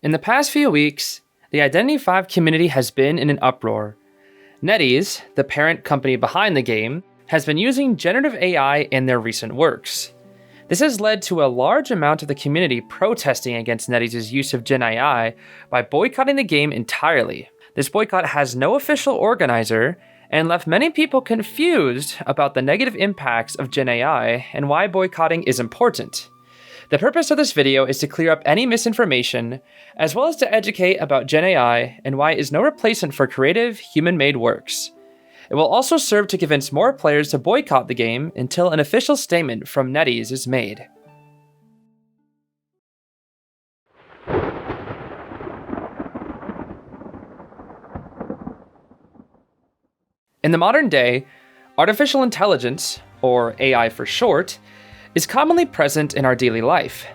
In the past few weeks, the Identity V community has been in an uproar. NetEase, the parent company behind the game, has been using generative AI in their recent works. This has led to a large amount of the community protesting against NetEase's use of GenAI by boycotting the game entirely. This boycott has no official organizer and left many people confused about the negative impacts of GenAI and why boycotting is important. The purpose of this video is to clear up any misinformation, as well as to educate about GenAI and why it is no replacement for creative, human-made works. It will also serve to convince more players to boycott the game until an official statement from NetEase is made. In the modern day, artificial intelligence, or AI for short, is commonly present in our daily life.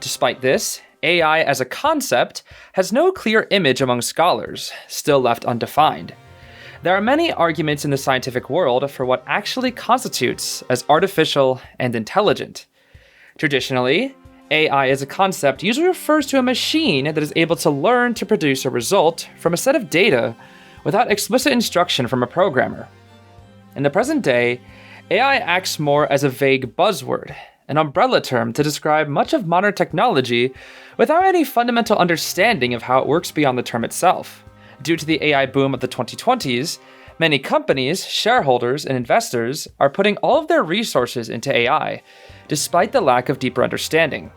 Despite this, AI as a concept has no clear image among scholars, still left undefined. There are many arguments in the scientific world for what actually constitutes as artificial and intelligent. Traditionally, AI as a concept usually refers to a machine that is able to learn to produce a result from a set of data without explicit instruction from a programmer. In the present day, AI acts more as a vague buzzword, an umbrella term to describe much of modern technology without any fundamental understanding of how it works beyond the term itself. Due to the AI boom of the 2020s, many companies, shareholders, and investors are putting all of their resources into AI, despite the lack of deeper understanding.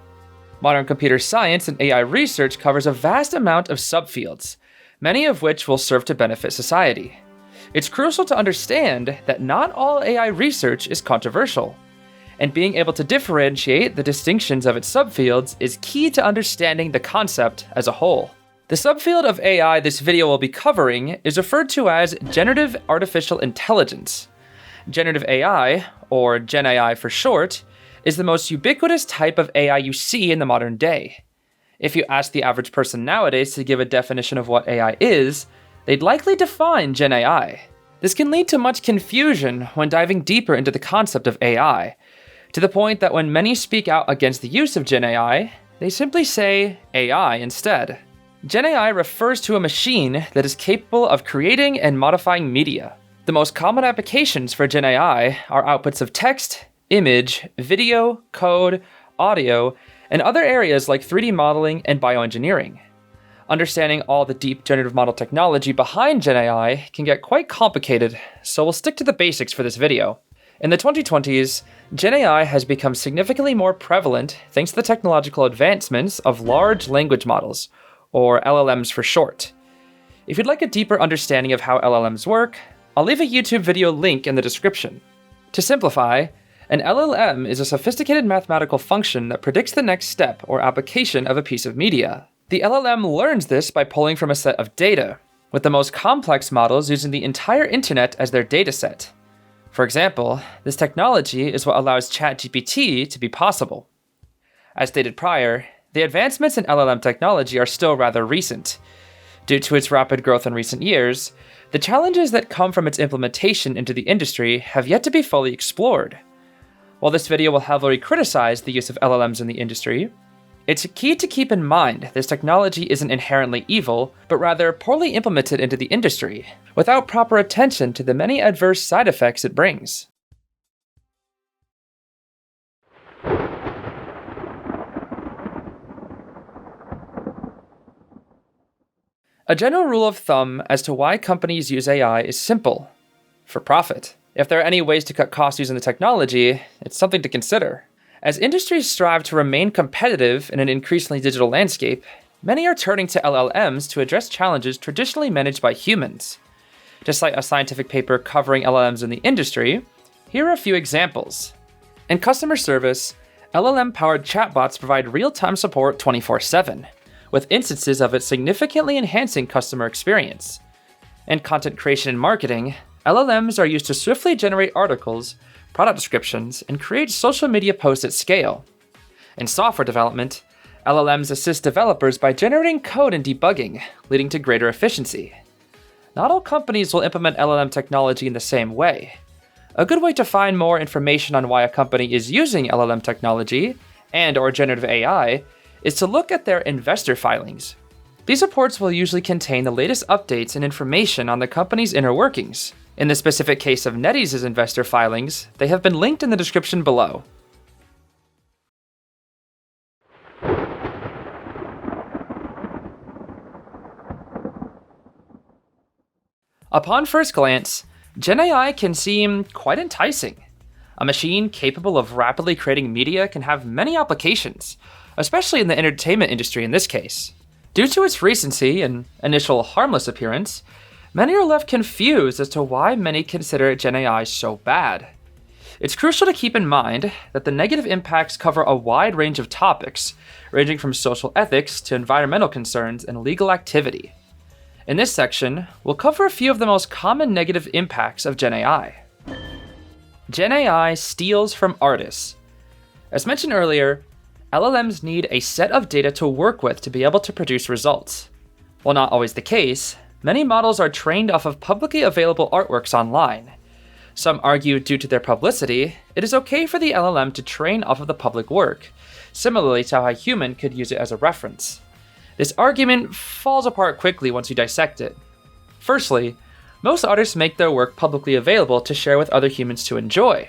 Modern computer science and AI research covers a vast amount of subfields, many of which will serve to benefit society. It's crucial to understand that not all AI research is controversial, and being able to differentiate the distinctions of its subfields is key to understanding the concept as a whole. The subfield of AI this video will be covering is referred to as generative artificial intelligence. Generative AI, or GenAI for short, is the most ubiquitous type of AI you see in the modern day. If you ask the average person nowadays to give a definition of what AI is, they'd likely define GenAI. This can lead to much confusion when diving deeper into the concept of AI, to the point that when many speak out against the use of GenAI, they simply say AI instead. GenAI refers to a machine that is capable of creating and modifying media. The most common applications for GenAI are outputs of text, image, video, code, audio, and other areas like 3D modeling and bioengineering. Understanding all the deep generative model technology behind GenAI can get quite complicated, so we'll stick to the basics for this video. In the 2020s, GenAI has become significantly more prevalent thanks to the technological advancements of large language models, or LLMs for short. If you'd like a deeper understanding of how LLMs work, I'll leave a YouTube video link in the description. To simplify, an LLM is a sophisticated mathematical function that predicts the next step or application of a piece of media. The LLM learns this by pulling from a set of data, with the most complex models using the entire internet as their dataset. For example, this technology is what allows ChatGPT to be possible. As stated prior, the advancements in LLM technology are still rather recent. Due to its rapid growth in recent years, the challenges that come from its implementation into the industry have yet to be fully explored. While this video will heavily criticize the use of LLMs in the industry, it's key to keep in mind this technology isn't inherently evil, but rather poorly implemented into the industry, without proper attention to the many adverse side effects it brings. A general rule of thumb as to why companies use AI is simple: for profit. If there are any ways to cut costs using the technology, it's something to consider. As industries strive to remain competitive in an increasingly digital landscape, many are turning to LLMs to address challenges traditionally managed by humans. To cite a scientific paper covering LLMs in the industry, here are a few examples. In customer service, LLM-powered chatbots provide real-time support 24/7, with instances of it significantly enhancing customer experience. In content creation and marketing, LLMs are used to swiftly generate articles, product descriptions, and create social media posts at scale. In software development, LLMs assist developers by generating code and debugging, leading to greater efficiency. Not all companies will implement LLM technology in the same way. A good way to find more information on why a company is using LLM technology and/or generative AI is to look at their investor filings. These reports will usually contain the latest updates and information on the company's inner workings. In the specific case of NetEase's investor filings, they have been linked in the description below. Upon first glance, GenAI can seem quite enticing. A machine capable of rapidly creating media can have many applications, especially in the entertainment industry in this case. Due to its recency and initial harmless appearance, many are left confused as to why many consider GenAI so bad. It's crucial to keep in mind that the negative impacts cover a wide range of topics, ranging from social ethics to environmental concerns and legal activity. In this section, we'll cover a few of the most common negative impacts of GenAI. GenAI steals from artists. As mentioned earlier, LLMs need a set of data to work with to be able to produce results. While not always the case, many models are trained off of publicly available artworks online. Some argue due to their publicity, it is okay for the LLM to train off of the public work, similarly to how a human could use it as a reference. This argument falls apart quickly once you dissect it. Firstly, most artists make their work publicly available to share with other humans to enjoy.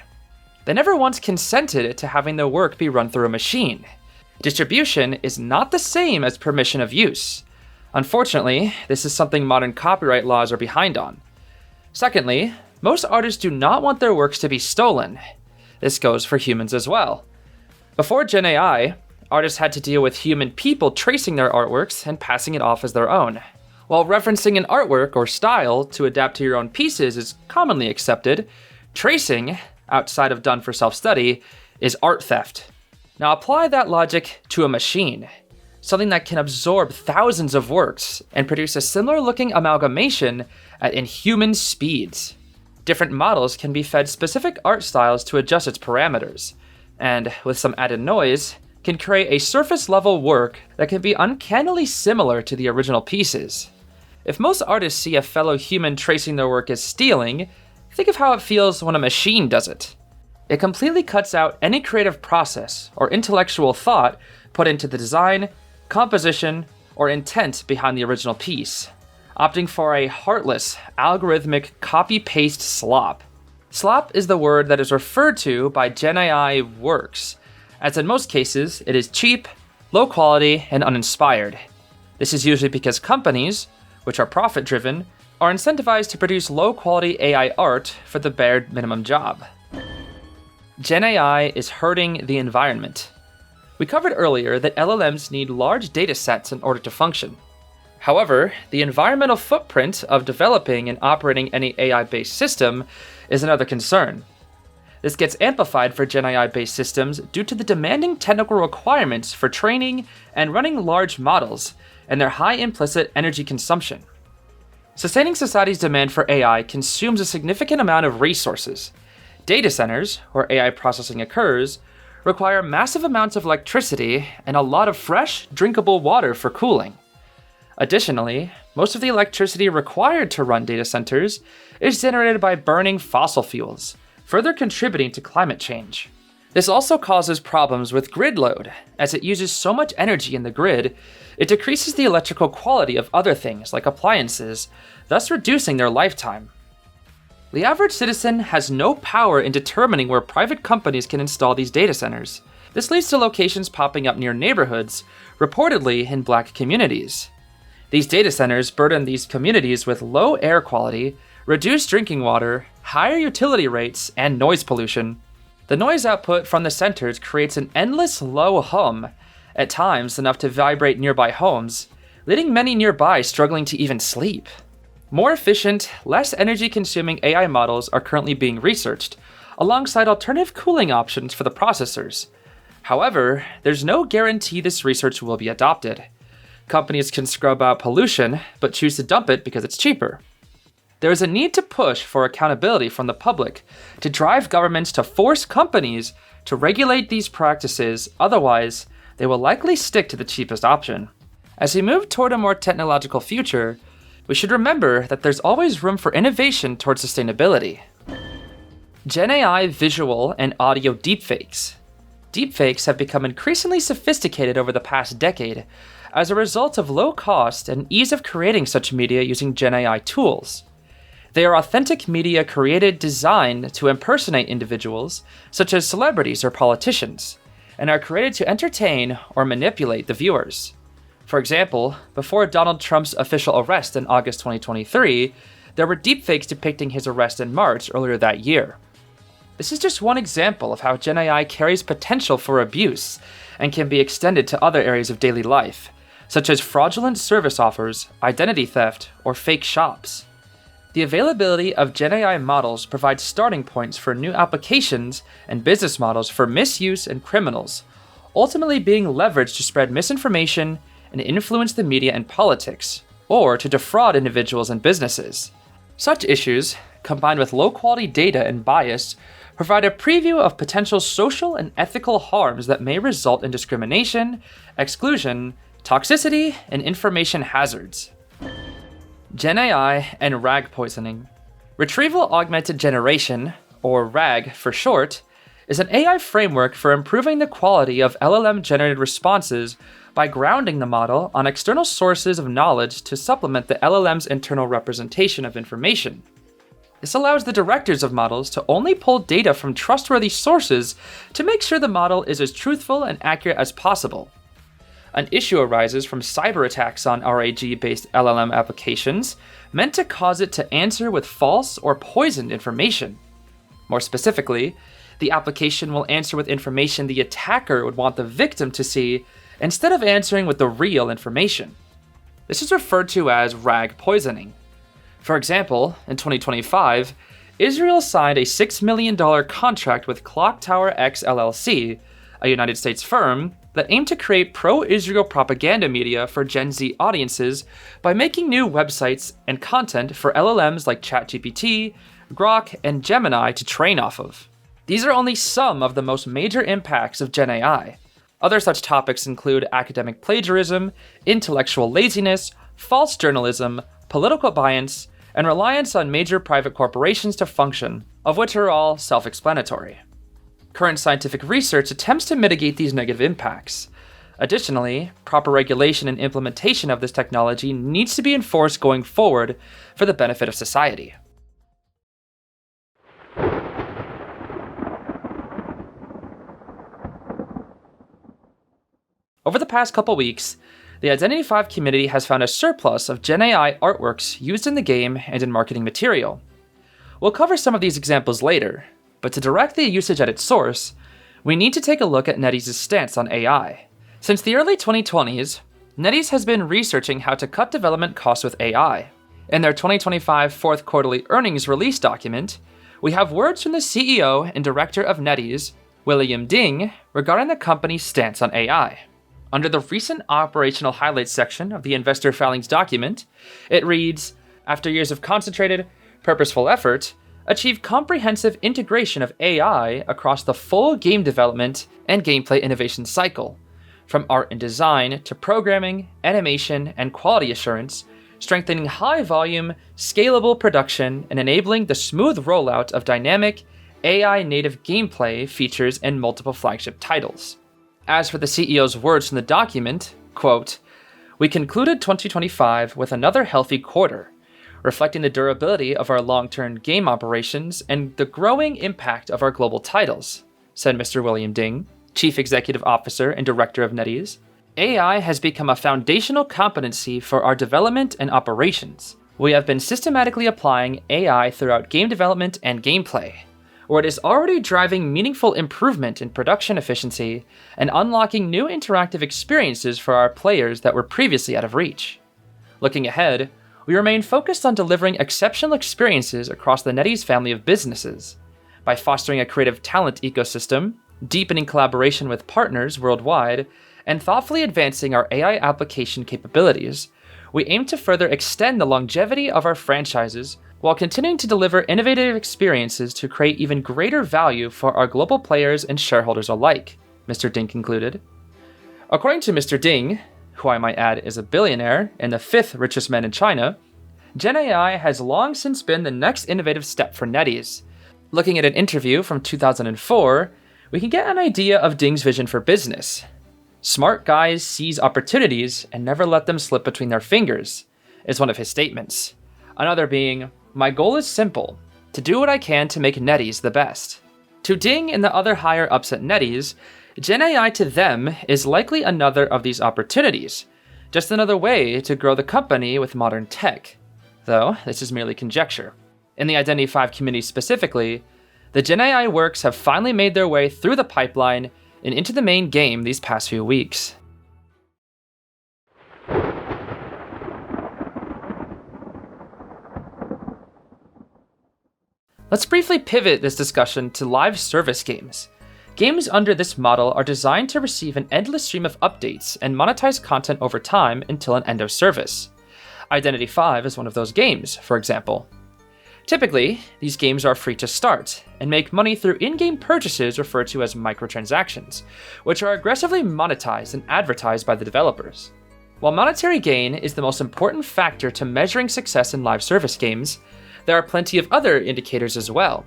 They never once consented to having their work be run through a machine. Distribution is not the same as permission of use. Unfortunately, this is something modern copyright laws are behind on. Secondly, most artists do not want their works to be stolen. This goes for humans as well. Before GenAI, artists had to deal with human people tracing their artworks and passing it off as their own. While referencing an artwork or style to adapt to your own pieces is commonly accepted, tracing, outside of done for self-study, is art theft. Now apply that logic to a machine, something that can absorb thousands of works and produce a similar looking amalgamation at inhuman speeds. Different models can be fed specific art styles to adjust its parameters, and with some added noise, can create a surface-level work that can be uncannily similar to the original pieces. If most artists see a fellow human tracing their work as stealing, think of how it feels when a machine does it. It completely cuts out any creative process or intellectual thought put into the design, composition, or intent behind the original piece, opting for a heartless, algorithmic copy-paste slop. Slop is the word that is referred to by GenAI works, as in most cases, it is cheap, low quality, and uninspired. This is usually because companies, which are profit-driven, are incentivized to produce low-quality AI art for the bare minimum job. GenAI is hurting the environment. We covered earlier that LLMs need large data sets in order to function. However, the environmental footprint of developing and operating any AI-based system is another concern. This gets amplified for GenAI-based systems due to the demanding technical requirements for training and running large models and their high implicit energy consumption. Sustaining society's demand for AI consumes a significant amount of resources. Data centers, where AI processing occurs, require massive amounts of electricity and a lot of fresh, drinkable water for cooling. Additionally, most of the electricity required to run data centers is generated by burning fossil fuels, further contributing to climate change. This also causes problems with grid load. As it uses so much energy in the grid, it decreases the electrical quality of other things like appliances, thus reducing their lifetime. The average citizen has no power in determining where private companies can install these data centers. This leads to locations popping up near neighborhoods, reportedly in Black communities. These data centers burden these communities with low air quality, reduced drinking water, higher utility rates, and noise pollution. The noise output from the centers creates an endless low hum, at times enough to vibrate nearby homes, leaving many nearby struggling to even sleep. More efficient, less energy-consuming AI models are currently being researched, alongside alternative cooling options for the processors. However, there's no guarantee this research will be adopted. Companies can scrub out pollution, but choose to dump it because it's cheaper. There is a need to push for accountability from the public to drive governments to force companies to regulate these practices, otherwise, they will likely stick to the cheapest option. As we move toward a more technological future, we should remember that there's always room for innovation towards sustainability. GenAI visual and audio deepfakes. Deepfakes have become increasingly sophisticated over the past decade, as a result of low cost and ease of creating such media using GenAI tools. They are authentic media designed to impersonate individuals, such as celebrities or politicians, and are created to entertain or manipulate the viewers. For example, before Donald Trump's official arrest in August 2023, there were deepfakes depicting his arrest in March earlier that year. This is just one example of how GenAI carries potential for abuse and can be extended to other areas of daily life, such as fraudulent service offers, identity theft, or fake shops. The availability of GenAI models provides starting points for new applications and business models for misuse and criminals, ultimately being leveraged to spread misinformation and influence the media and politics, or to defraud individuals and businesses. Such issues, combined with low-quality data and bias, provide a preview of potential social and ethical harms that may result in discrimination, exclusion, toxicity, and information hazards. GenAI and RAG poisoning. Retrieval Augmented Generation, or RAG for short, is an AI framework for improving the quality of LLM-generated responses by grounding the model on external sources of knowledge to supplement the LLM's internal representation of information. This allows the directors of models to only pull data from trustworthy sources to make sure the model is as truthful and accurate as possible. An issue arises from cyber attacks on RAG-based LLM applications meant to cause it to answer with false or poisoned information. More specifically, the application will answer with information the attacker would want the victim to see instead of answering with the real information. This is referred to as RAG poisoning. For example, in 2025, Israel signed a $6 million contract with Clock Tower X LLC, a United States firm that aimed to create pro-Israel propaganda media for Gen Z audiences by making new websites and content for LLMs like ChatGPT, Grok, and Gemini to train off of. These are only some of the most major impacts of GenAI. Other such topics include academic plagiarism, intellectual laziness, false journalism, political bias, and reliance on major private corporations to function, of which are all self-explanatory. Current scientific research attempts to mitigate these negative impacts. Additionally, proper regulation and implementation of this technology needs to be enforced going forward for the benefit of society. Over the past couple weeks, the Identity V community has found a surplus of GenAI artworks used in the game and in marketing material. We'll cover some of these examples later, but to direct the usage at its source, we need to take a look at NetEase's stance on AI. Since the early 2020s, NetEase has been researching how to cut development costs with AI. In their 2025 fourth quarterly earnings release document, we have words from the CEO and director of NetEase, William Ding, regarding the company's stance on AI. Under the recent operational highlights section of the investor filings document, it reads, "After years of concentrated, purposeful effort, achieve comprehensive integration of AI across the full game development and gameplay innovation cycle, from art and design to programming, animation, and quality assurance, strengthening high-volume, scalable production and enabling the smooth rollout of dynamic, AI-native gameplay features in multiple flagship titles." As for the CEO's words from the document, quote, "We concluded 2025 with another healthy quarter, reflecting the durability of our long-term game operations and the growing impact of our global titles," said Mr. William Ding, Chief Executive Officer and Director of NetEase. "AI has become a foundational competency for our development and operations. We have been systematically applying AI throughout game development and gameplay, where it is already driving meaningful improvement in production efficiency and unlocking new interactive experiences for our players that were previously out of reach. Looking ahead, we remain focused on delivering exceptional experiences across the NetEase family of businesses. By fostering a creative talent ecosystem, deepening collaboration with partners worldwide, and thoughtfully advancing our AI application capabilities, we aim to further extend the longevity of our franchises while continuing to deliver innovative experiences to create even greater value for our global players and shareholders alike," Mr. Ding concluded. According to Mr. Ding, who I might add is a billionaire and the fifth richest man in China, GenAI has long since been the next innovative step for NetEase. Looking at an interview from 2004, we can get an idea of Ding's vision for business. Smart guys seize opportunities and never let them slip between their fingers, is one of his statements. Another being, my goal is simple, to do what I can to make NetEase the best. To Ding and the other higher ups at NetEase, GenAI to them is likely another of these opportunities, just another way to grow the company with modern tech. Though, this is merely conjecture. In the Identity V community specifically, the GenAI works have finally made their way through the pipeline and into the main game these past few weeks. Let's briefly pivot this discussion to live service games. Games under this model are designed to receive an endless stream of updates and monetize content over time until an end of service. Identity V is one of those games, for example. Typically, these games are free to start and make money through in-game purchases referred to as microtransactions, which are aggressively monetized and advertised by the developers. While monetary gain is the most important factor to measuring success in live service games, there are plenty of other indicators as well.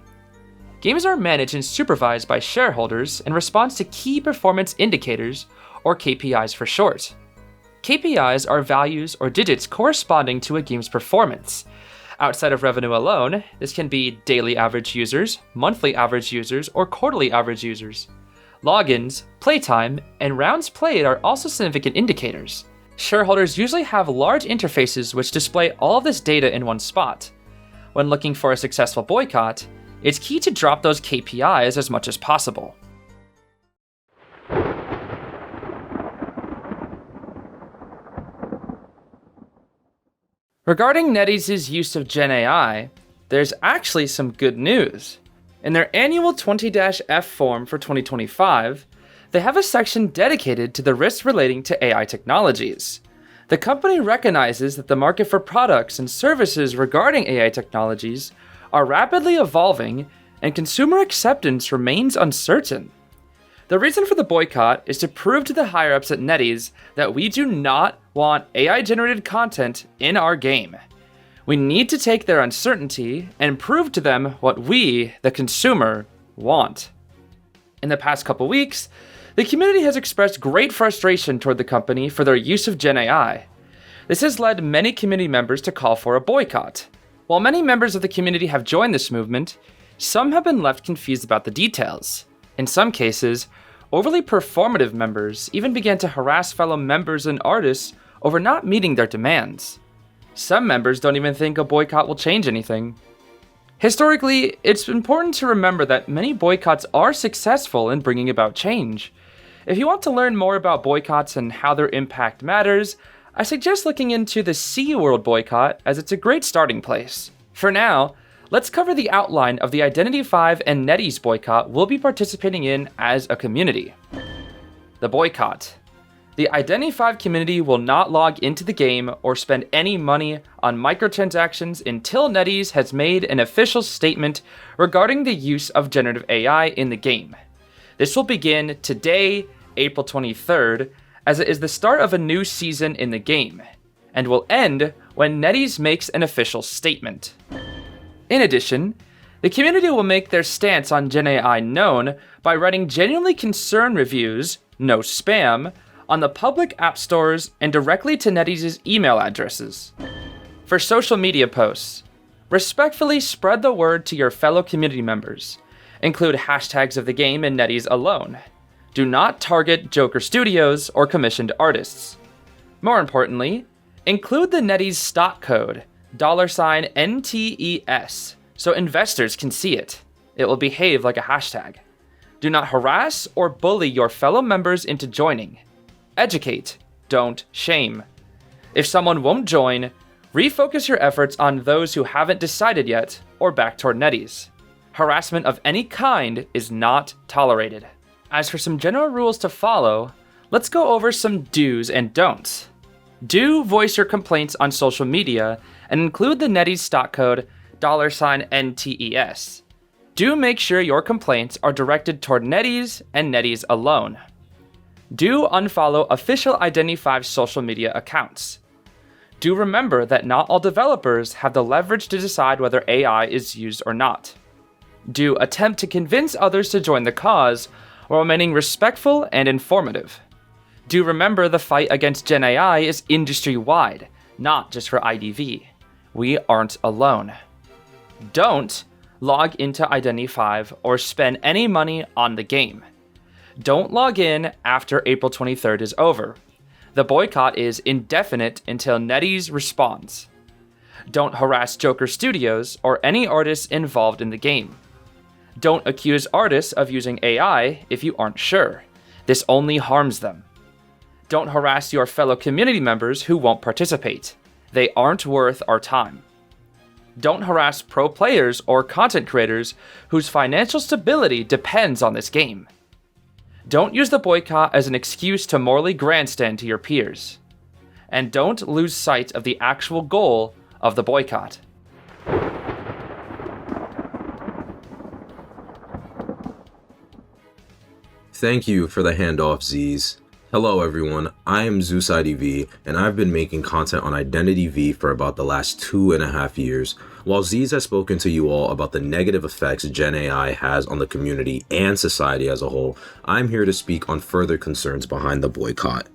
Games are managed and supervised by shareholders in response to key performance indicators, or KPIs for short. KPIs are values or digits corresponding to a game's performance. Outside of revenue alone, this can be daily average users, monthly average users, or quarterly average users. Logins, playtime, and rounds played are also significant indicators. Shareholders usually have large interfaces which display all of this data in one spot. When looking for a successful boycott, it's key to drop those KPIs as much as possible. Regarding NetEase's use of GenAI, there's actually some good news. In their annual 20-F form for 2025, they have a section dedicated to the risks relating to AI technologies. The company recognizes that the market for products and services regarding AI technologies are rapidly evolving and consumer acceptance remains uncertain. The reason for the boycott is to prove to the higher-ups at NetEase that we do not want AI-generated content in our game. We need to take their uncertainty and prove to them what we, the consumer, want. In the past couple weeks, the community has expressed great frustration toward the company for their use of GenAI. This has led many community members to call for a boycott. While many members of the community have joined this movement, some have been left confused about the details. In some cases, overly performative members even began to harass fellow members and artists over not meeting their demands. Some members don't even think a boycott will change anything. Historically, it's important to remember that many boycotts are successful in bringing about change. If you want to learn more about boycotts and how their impact matters, I suggest looking into the SeaWorld boycott as it's a great starting place. For now, let's cover the outline of the Identity V and NetEase boycott we'll be participating in as a community. The boycott. The Identity V community will not log into the game or spend any money on microtransactions until NetEase has made an official statement regarding the use of generative AI in the game. This will begin today, April 23rd, as it is the start of a new season in the game, and will end when NetEase makes an official statement. In addition, the community will make their stance on GenAI known by writing genuinely concerned reviews, no spam, on the public app stores and directly to NetEase's email addresses. For social media posts, respectfully spread the word to your fellow community members. Include hashtags of the game in NetEase alone. Do not target Joker Studios or commissioned artists. More importantly, include the NetEase stock code, $NTES, so investors can see it. It will behave like a hashtag. Do not harass or bully your fellow members into joining. Educate, don't shame. If someone won't join, refocus your efforts on those who haven't decided yet or back toward NetEase. Harassment of any kind is not tolerated. As for some general rules to follow, let's go over some do's and don'ts. Do voice your complaints on social media and include the NetEase stock code $NTES. Do make sure your complaints are directed toward NetEase and NetEase alone. Do unfollow official Identity V social media accounts. Do remember that not all developers have the leverage to decide whether AI is used or not. Do attempt to convince others to join the cause while remaining respectful and informative. Do remember the fight against GenAI is industry-wide, not just for IDV. We aren't alone. Don't log into Identity V or spend any money on the game. Don't log in after April 23rd is over. The boycott is indefinite until NetEase responds. Don't harass Joker Studios or any artists involved in the game. Don't accuse artists of using AI if you aren't sure. This only harms them. Don't harass your fellow community members who won't participate. They aren't worth our time. Don't harass pro players or content creators whose financial stability depends on this game. Don't use the boycott as an excuse to morally grandstand to your peers. And don't lose sight of the actual goal of the boycott. Thank you for the handoff, Z's. Hello everyone, I am Zeus IDV, and I've been making content on Identity V for about the last 2.5 years. While Z's has spoken to you all about the negative effects GenAI has on the community and society as a whole, I'm here to speak on further concerns behind the boycott.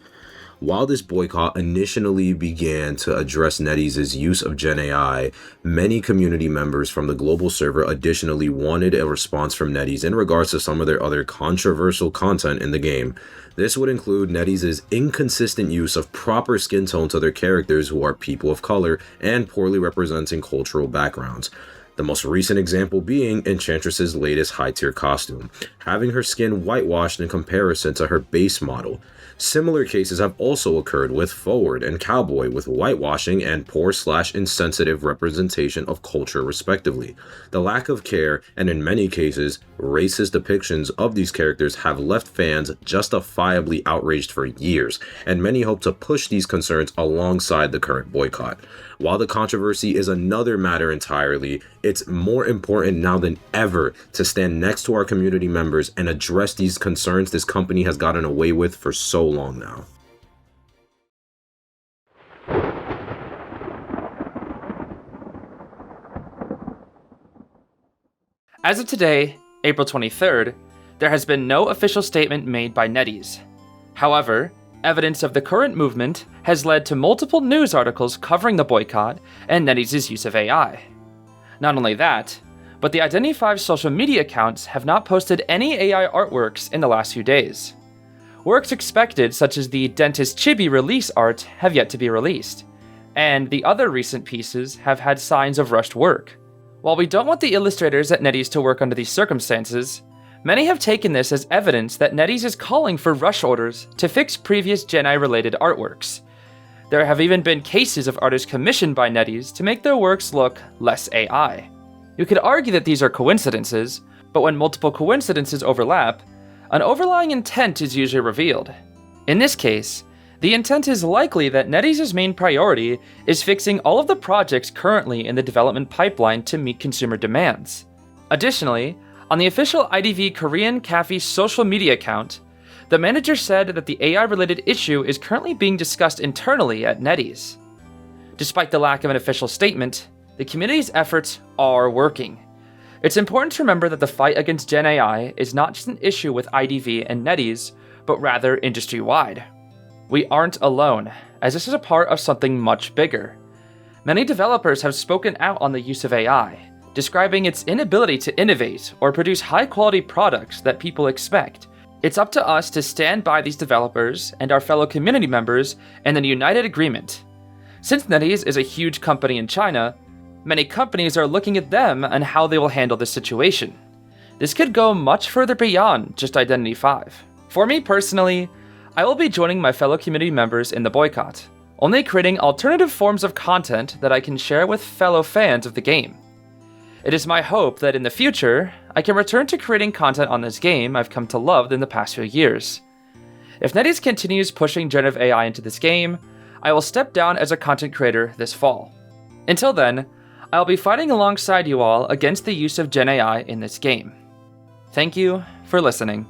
While this boycott initially began to address NetEase's use of GenAI, many community members from the global server additionally wanted a response from NetEase in regards to some of their other controversial content in the game. This would include NetEase's inconsistent use of proper skin tone to their characters who are people of color and poorly representing cultural backgrounds. The most recent example being Enchantress's latest high-tier costume, having her skin whitewashed in comparison to her base model. Similar cases have also occurred with Forward and Cowboy, with whitewashing and poor/insensitive representation of culture respectively. The lack of care, and in many cases, racist depictions of these characters have left fans justifiably outraged for years, and many hope to push these concerns alongside the current boycott. While the controversy is another matter entirely, it's more important now than ever to stand next to our community members and address these concerns this company has gotten away with for so long now. As of today, April 23rd, there has been no official statement made by NetEase. However, evidence of the current movement has led to multiple news articles covering the boycott and NetEase's use of AI. Not only that, but the Identity V social media accounts have not posted any AI artworks in the last few days. Works expected, such as the Dentist Chibi release art, have yet to be released, and the other recent pieces have had signs of rushed work. While we don't want the illustrators at NetEase to work under these circumstances, many have taken this as evidence that NetEase is calling for rush orders to fix previous GenAI-related artworks. There have even been cases of artists commissioned by NetEase to make their works look less AI. You could argue that these are coincidences, but when multiple coincidences overlap, an overlying intent is usually revealed. In this case, the intent is likely that NetEase's main priority is fixing all of the projects currently in the development pipeline to meet consumer demands. Additionally, on the official IDV Korean Cafe social media account, the manager said that the AI-related issue is currently being discussed internally at NetEase. Despite the lack of an official statement, the community's efforts are working. It's important to remember that the fight against GenAI is not just an issue with IDV and NetEase, but rather industry-wide. We aren't alone, as this is a part of something much bigger. Many developers have spoken out on the use of AI, describing its inability to innovate or produce high-quality products that people expect. It's up to us to stand by these developers and our fellow community members in a united agreement. Since NetEase is a huge company in China, many companies are looking at them and how they will handle this situation. This could go much further beyond just Identity V. For me personally, I will be joining my fellow community members in the boycott, only creating alternative forms of content that I can share with fellow fans of the game. It is my hope that in the future, I can return to creating content on this game I've come to love in the past few years. If NetEase continues pushing generative AI into this game, I will step down as a content creator this fall. Until then, I'll be fighting alongside you all against the use of GenAI in this game. Thank you for listening.